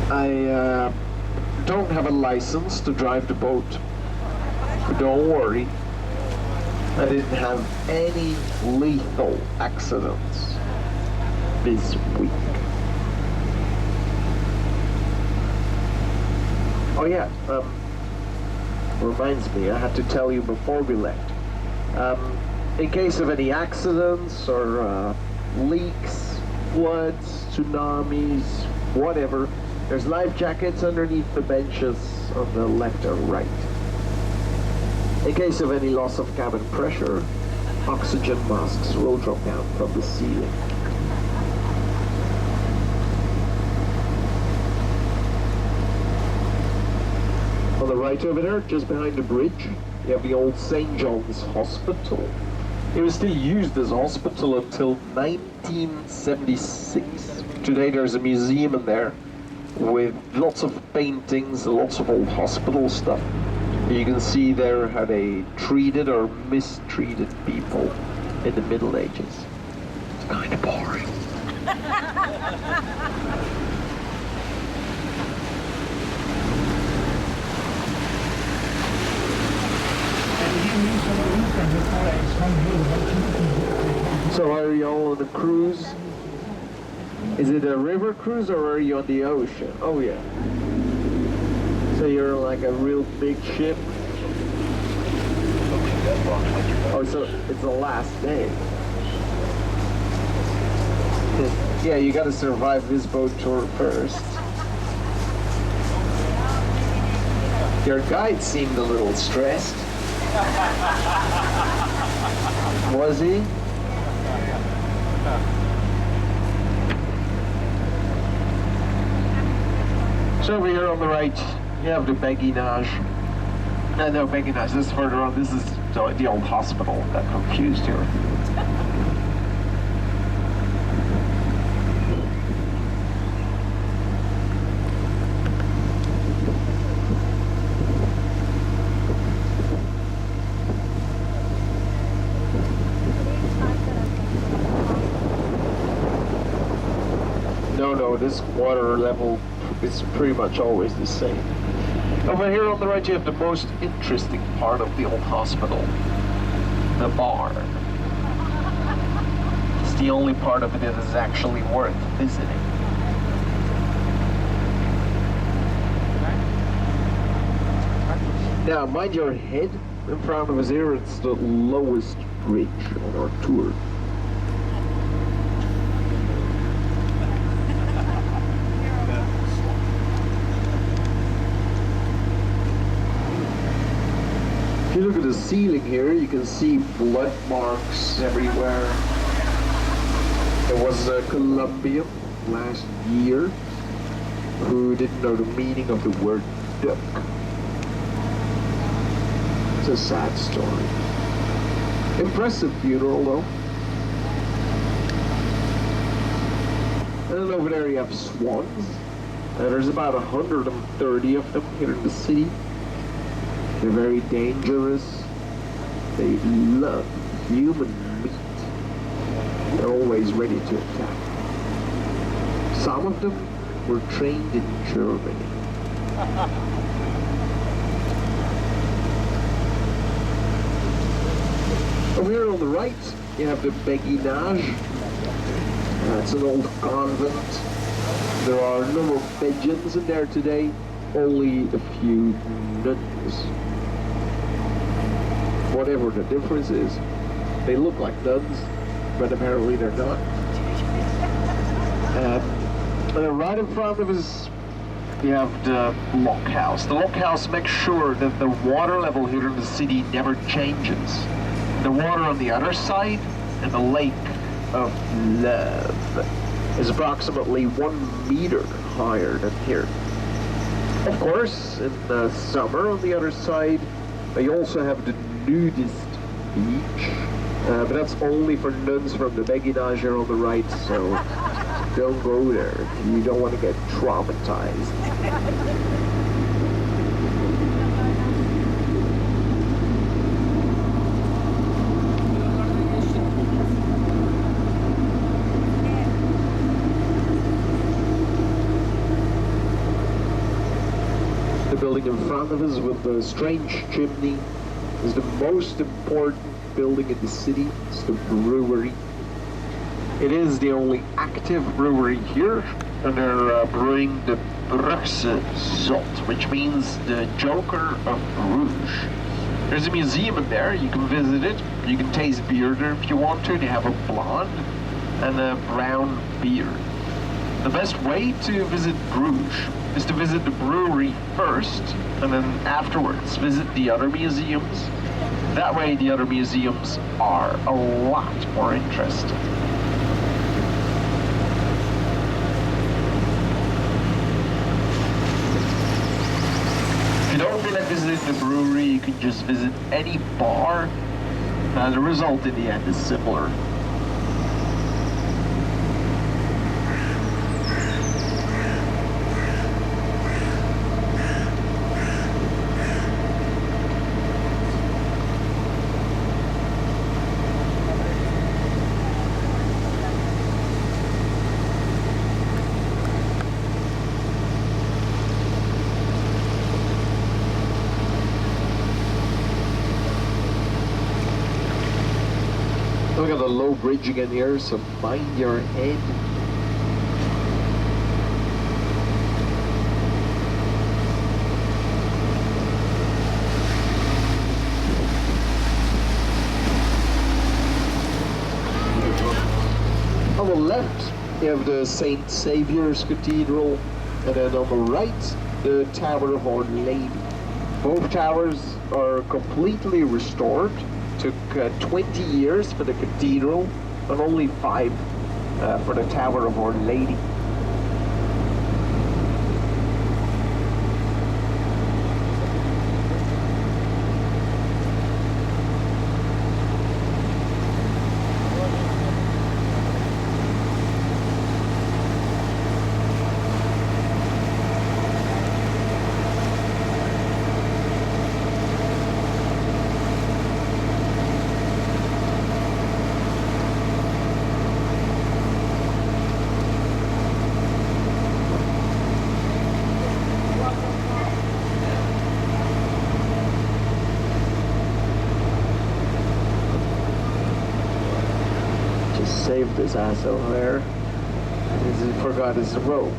I don't have a license to drive the boat, but don't worry. I didn't have any lethal accidents this week. Oh yeah, reminds me, I had to tell you before we left. In case of any accidents or leaks, floods, tsunamis, whatever, there's life jackets underneath the benches on the left or right. In case of any loss of cabin pressure, oxygen masks will drop down from the ceiling. On the right over there, just behind the bridge, you have the old St. John's Hospital. It was still used as a hospital until 1976. Today there's a museum in there with lots of paintings, lots of old hospital stuff. You can see there how they treated or mistreated people in the Middle Ages. It's kind of boring. So are you all on a cruise? Is it a river cruise or are you on the ocean? Oh yeah. So you're like a real big ship? Oh, so it's the last day. Yeah, you gotta survive this boat tour first. Your guide seemed a little stressed. Was he? So over here on the right, you have the Béguinage. No, Béguinage, this is further on. This is the old hospital. Got confused here. No, this water level is pretty much always the same. Over here on the right you have the most interesting part of the old hospital, the barn. It's the only part of it that is actually worth visiting. Now mind your head in front of us here, it's the lowest bridge on our tour. If you look at the ceiling here, you can see blood marks everywhere. There was a Colombian last year who didn't know the meaning of the word duck. It's a sad story. Impressive funeral though. And then over there you have swans. There's about 130 of them here in the city. They're very dangerous. They love human meat. They're always ready to attack. Some of them were trained in Germany. Over here on the right, you have the Béguinage. It's an old convent. There are no pigeons in there today, only a few nuns. Whatever the difference is, they look like nuns, but apparently they're not. And right in front of us, you have the lockhouse. The lockhouse makes sure that the water level here in the city never changes. The water on the other side, and the lake of love, is approximately 1 meter higher than here. Of course, in the summer on the other side, they also have the nudist beach, but that's only for nuns from the Béguinage here on the right, so don't go there if you don't want to get traumatized. The building in front of us with the strange chimney is the most important building in the city. It's the brewery. It is the only active brewery here, and they're brewing the Brugge Zot, which means the Joker of Bruges. There's a museum in there, you can visit it. You can taste beer there if you want to. They have a blonde and a brown beer. The best way to visit Bruges is to visit the brewery first, and then afterwards visit the other museums. That way the other museums are a lot more interesting. If you don't feel like visiting the brewery, you can just visit any bar. The result in the end is similar. Look at the low bridge again here, so mind your head. On the left, you have the St. Saviour's Cathedral, and then on the right, the Tower of Our Lady. Both towers are completely restored. Took 20 years for the cathedral and only 5 for the Tower of Our Lady. Saved this asshole there. He forgot his rope.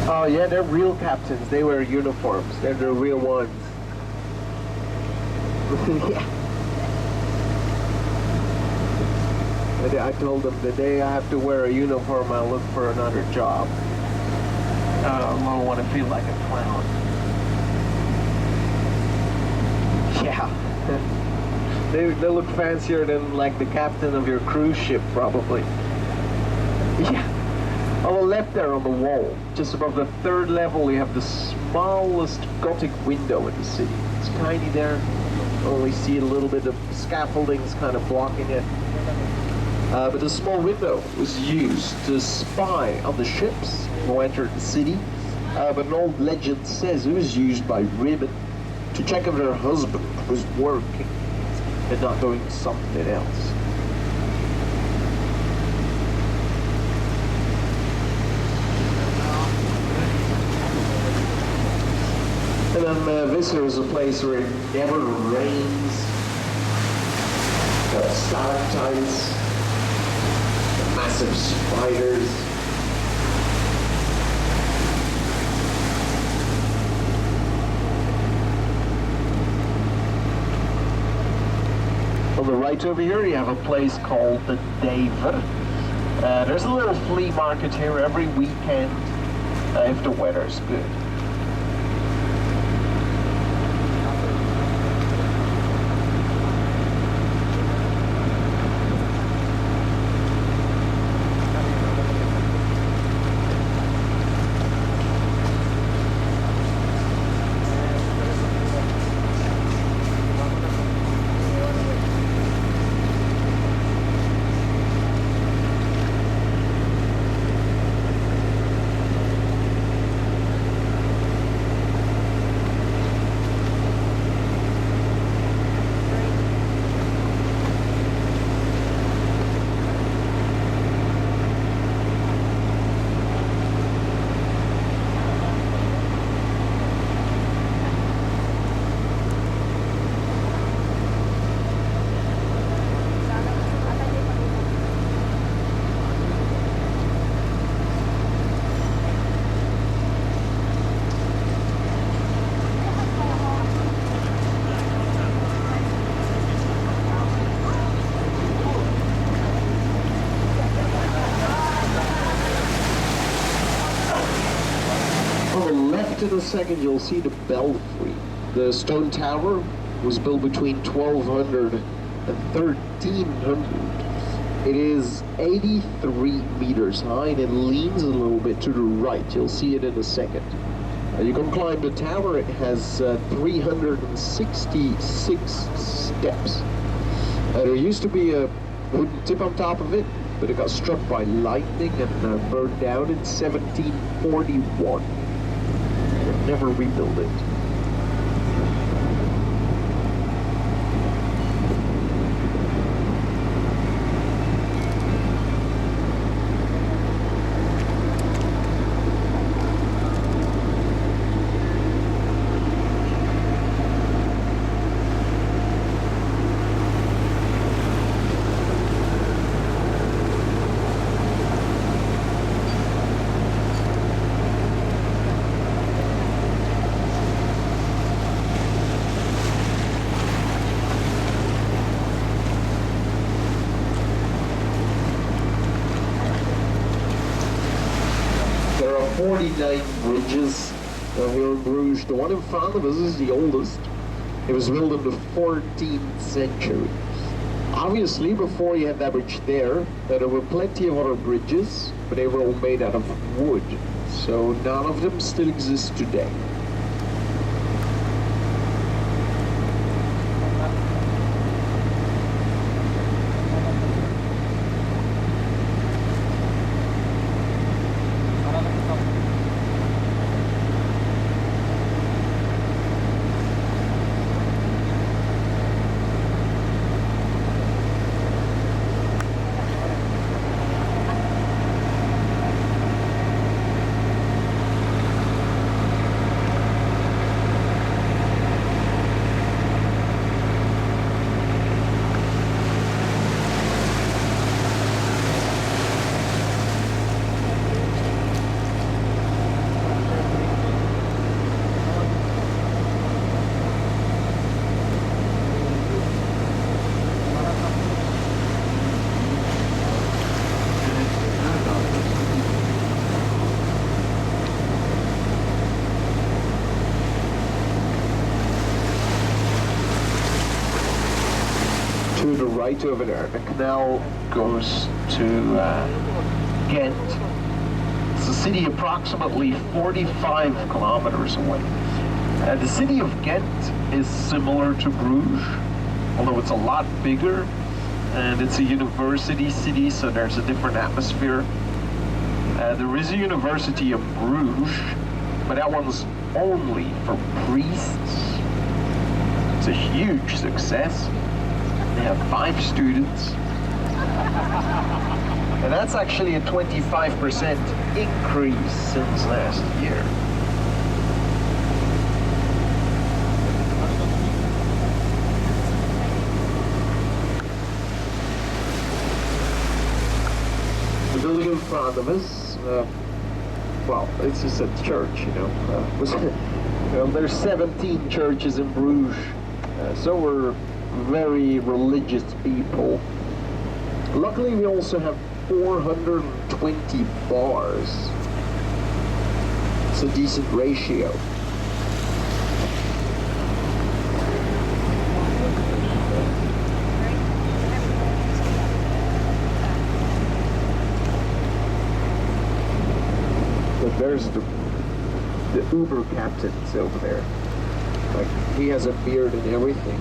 Oh yeah, they're real captains. They wear uniforms. They're the real ones. Yeah. I told them the day I have to wear a uniform, I'll look for another job. I don't want to feel like a clown. Yeah. They look fancier than like the captain of your cruise ship, probably. Yeah. On the left there on the wall, just above the 3rd level, you have the smallest Gothic window in the city. It's tiny there. Only see a little bit of scaffoldings kind of blocking it. But the small window was used to spy on the ships who entered the city. But an old legend says it was used by women to check if their husband was working and not doing something else. And then this here is a place where it never rains. Got stalactites, massive spiders. On the right over here, you have a place called the Daver. There's a little flea market here every weekend if the weather's good. left in a second, you'll see the belfry. The stone tower was built between 1200 and 1300. It is 83 meters high and it leans a little bit to the right. You'll see it in a second. You can climb the tower. It has 366 steps. There used to be a wooden tip on top of it, but it got struck by lightning and burned down in 1741. They never rebuilt it. There are 49 bridges here in Bruges. The one in front of us is the oldest. It was built in the 14th century. Obviously, before you had that bridge there were plenty of other bridges, but they were all made out of wood. So none of them still exist today. To the right over there, the canal goes to Ghent. It's a city approximately 45 kilometers away. The city of Ghent is similar to Bruges, although it's a lot bigger, and it's a university city, so there's a different atmosphere. There is a university in Bruges, but that one's only for priests. It's a huge success. They have 5 students. And that's actually a 25% increase since last year. The building in front of us, well, it's just a church, you know. There's 17 churches in Bruges, so we're very religious people. Luckily, we also have 420 bars. It's a decent ratio. But there's the Uber captains over there. Like, he has a beard and everything.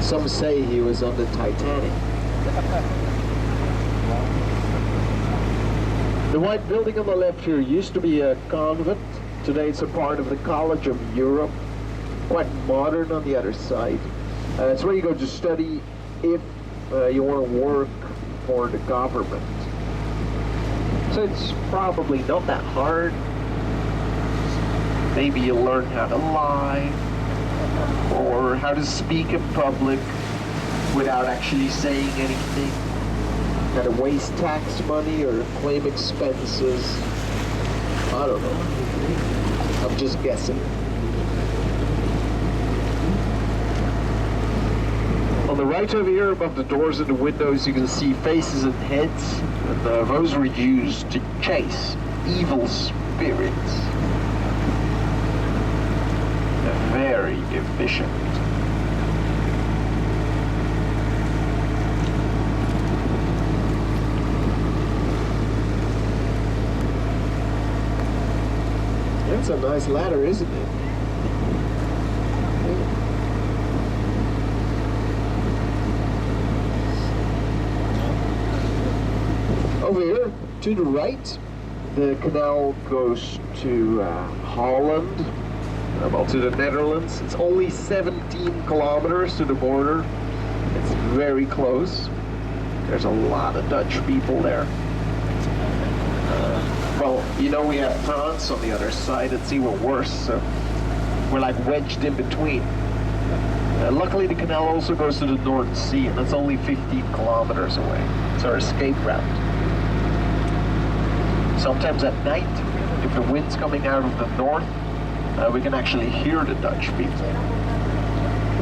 Some say he was on the Titanic. The white building on the left here used to be a convent. Today it's a part of the College of Europe. Quite modern on the other side. It's where you go to study if you want to work for the government. So it's probably not that hard. Maybe you'll learn how to lie, or how to speak in public without actually saying anything, how to waste tax money or claim expenses. I don't know. I'm just guessing. A On the right over here, above the doors and the windows, you can see faces and heads. And those were used to chase evil spirits. Very efficient. That's a nice ladder, isn't it? Over here, to the right, the canal goes to Holland, well, to the Netherlands. It's only 17 kilometers to the border. It's very close. There's a lot of Dutch people there. Well, you know, we have France on the other side. It's even worse, so we're like wedged in between. Luckily, the canal also goes to the North Sea, and that's only 15 kilometers away. It's our escape route. Sometimes at night, if the wind's coming out of the north, we can actually hear the Dutch people.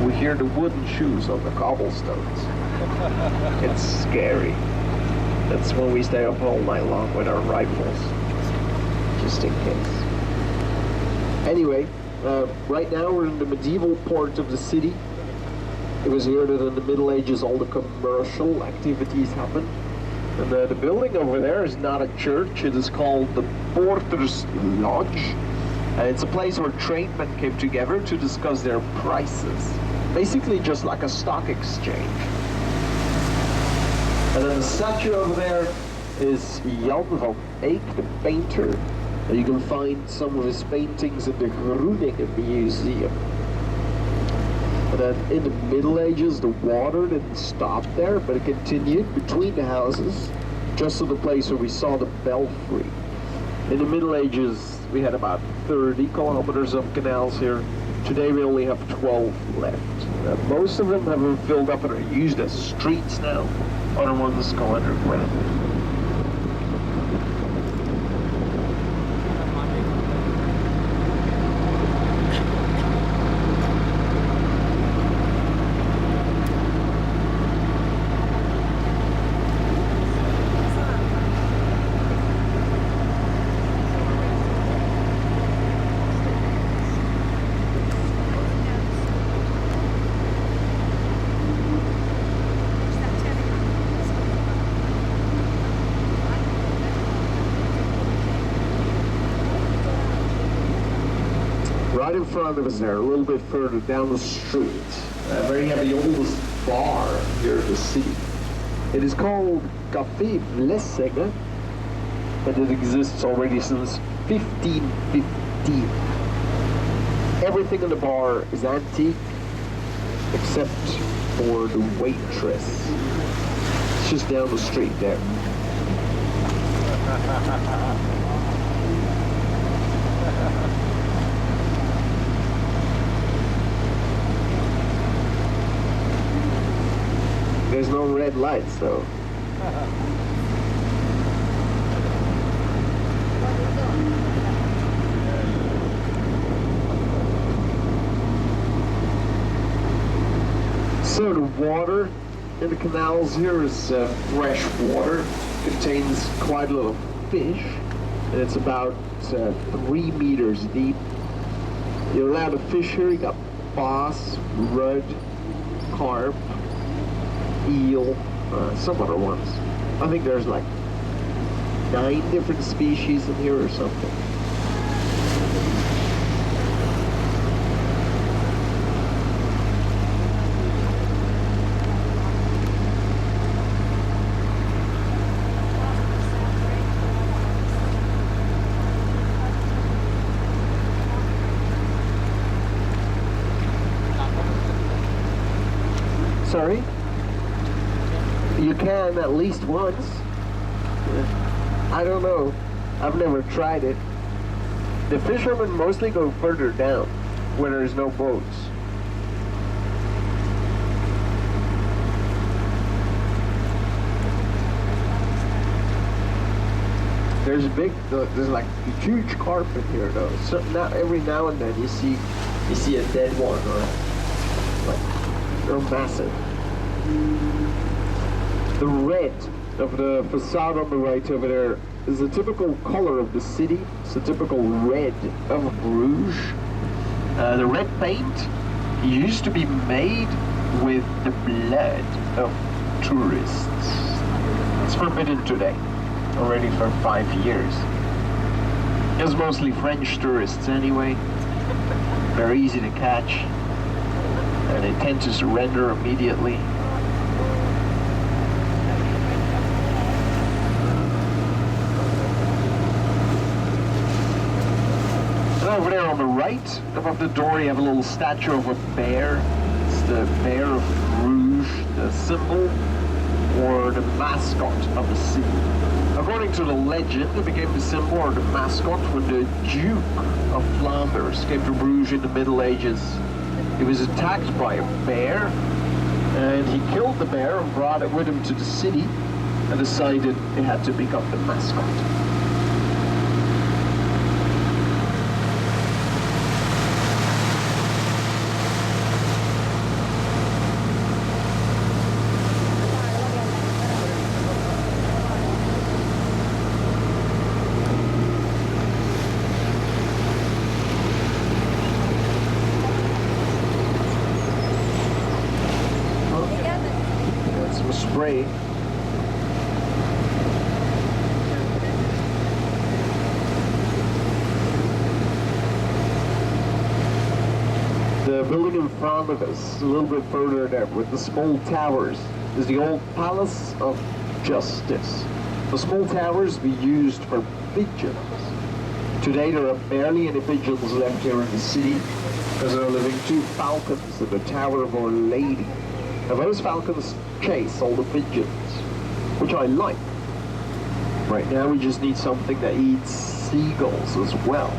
We hear the wooden shoes on the cobblestones. It's scary. That's when we stay up all night long with our rifles, just in case. Anyway, right now we're in the medieval part of the city. It was here that in the Middle Ages all the commercial activities happened. And the building over there is not a church. It is called the Porter's Lodge. It's a place where tradesmen came together to discuss their prices. Basically just like a stock exchange. And then the statue over there is Jan van Eyck, the painter. And you can find some of his paintings in the Groningen Museum. And then in the Middle Ages, the water didn't stop there, but it continued between the houses, just to the place where we saw the belfry. In the Middle Ages, we had about 30 kilometers of canals here. Today we only have 12 left. Most of them have been filled up and are used as streets now. Other ones go underground. Right in front of us there, a little bit further down the street, where you have the oldest bar here in the city. It is called Café Vlissingen, and it exists already since 1515. Everything in the bar is antique, except for the waitress. It's just down the street there. There's no red lights, though. So the water in the canals here is fresh water. Contains quite a lot of fish, and it's about 3 meters deep. You're allowed to fish here. You got bass, rudd, carp, eel, some other ones. I think there's like 9 different species in here or something. Sorry? You can at least once. I don't know. I've never tried it. The fishermen mostly go further down, where there's no boats. There's like a huge carp in here though. So every now and then you see a dead one, or like they're massive. The red of the facade on the right over there is a typical color of the city. It's a typical red of Bruges. The red paint used to be made with the blood of tourists. It's forbidden today, already for 5 years. It's mostly French tourists anyway. They're easy to catch, and they tend to surrender immediately. And over there on the right, above the door, you have a little statue of a bear. It's the bear of Bruges, the symbol or the mascot of the city. According to the legend, it became the symbol or the mascot when the Duke of Flanders came to Bruges in the Middle Ages. He was attacked by a bear, and he killed the bear and brought it with him to the city and decided it had to become the mascot. Spray. The building in front of us, a little bit further there, with the small towers, is the old Palace of Justice. The small towers we used for pigeons. Today there are barely any pigeons left here in the city, because there are living 2 falcons in the Tower of Our Lady. Now those falcons chase all the pigeons, which I like. Right now we just need something that eats seagulls as well.